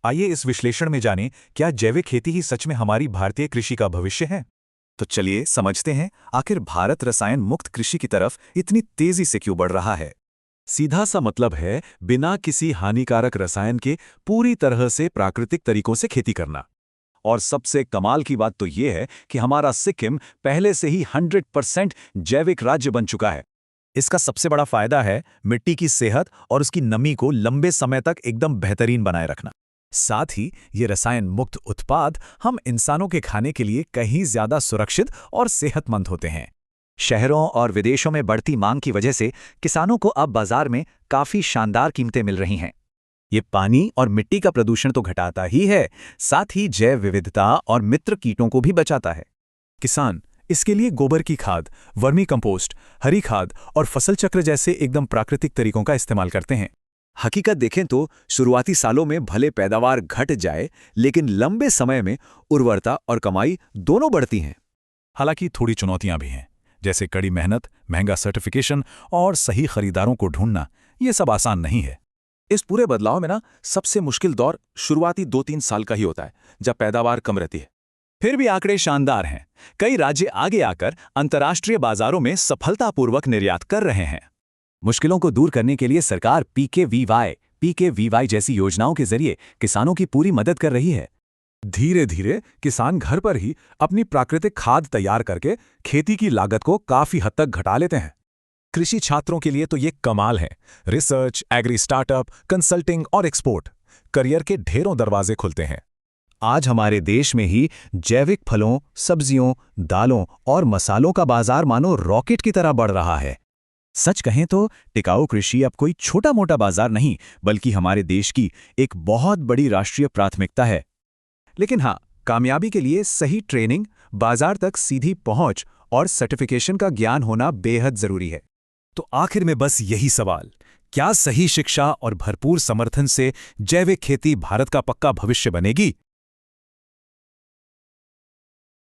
आइए इस विश्लेषण में जानें, क्या जैविक खेती ही सच में हमारी भारतीय कृषि का भविष्य है। तो चलिए समझते हैं, आखिर भारत रसायन मुक्त कृषि की तरफ इतनी तेजी से क्यों बढ़ रहा है। सीधा सा मतलब है बिना किसी हानिकारक रसायन के पूरी तरह से प्राकृतिक तरीकों से खेती करना। और सबसे कमाल की बात तो ये है कि हमारा सिक्किम पहले से ही 100% जैविक राज्य बन चुका है। इसका सबसे बड़ा फायदा है मिट्टी की सेहत और उसकी नमी को लंबे समय तक एकदम बेहतरीन बनाए रखना। साथ ही ये रसायन मुक्त उत्पाद हम इंसानों के खाने के लिए कहीं ज्यादा सुरक्षित और सेहतमंद होते हैं। शहरों और विदेशों में बढ़ती मांग की वजह से किसानों को अब बाजार में काफी शानदार कीमतें मिल रही हैं। ये पानी और मिट्टी का प्रदूषण तो घटाता ही है, साथ ही जैव विविधता और मित्र कीटों को भी बचाता है। किसान इसके लिए गोबर की खाद, वर्मी कंपोस्ट, हरी खाद और फसल चक्र जैसे एकदम प्राकृतिक तरीकों का इस्तेमाल करते हैं। हकीकत देखें तो शुरुआती सालों में भले पैदावार घट जाए, लेकिन लंबे समय में उर्वरता और कमाई दोनों बढ़ती हैं। हालांकि थोड़ी चुनौतियां भी हैं, जैसे कड़ी मेहनत, महंगा सर्टिफिकेशन और सही खरीदारों को ढूंढना। ये सब आसान नहीं है। इस पूरे बदलाव में सबसे मुश्किल दौर शुरुआती 2-3 साल का ही होता है, जब पैदावार कम रहती है। फिर भी आंकड़े शानदार हैं। कई राज्य आगे आकर अंतर्राष्ट्रीय बाजारों में सफलतापूर्वक निर्यात कर रहे हैं। मुश्किलों को दूर करने के लिए सरकार पीकेवीवाई जैसी योजनाओं के जरिए किसानों की पूरी मदद कर रही है। धीरे धीरे किसान घर पर ही अपनी प्राकृतिक खाद तैयार करके खेती की लागत को काफी हद तक घटा लेते हैं। कृषि छात्रों के लिए तो ये कमाल है। रिसर्च, एग्री स्टार्टअप, कंसल्टिंग और एक्सपोर्ट, करियर के ढेरों दरवाजे खुलते हैं। आज हमारे देश में ही जैविक फलों, सब्जियों, दालों और मसालों का बाजार मानो रॉकेट की तरह बढ़ रहा है। सच कहें तो टिकाऊ कृषि अब कोई छोटा मोटा बाजार नहीं, बल्कि हमारे देश की एक बहुत बड़ी राष्ट्रीय प्राथमिकता है। लेकिन हाँ, कामयाबी के लिए सही ट्रेनिंग, बाजार तक सीधी पहुंच और सर्टिफिकेशन का ज्ञान होना बेहद जरूरी है। तो आखिर में बस यही सवाल, क्या सही शिक्षा और भरपूर समर्थन से जैविक खेती भारत का पक्का भविष्य बनेगी?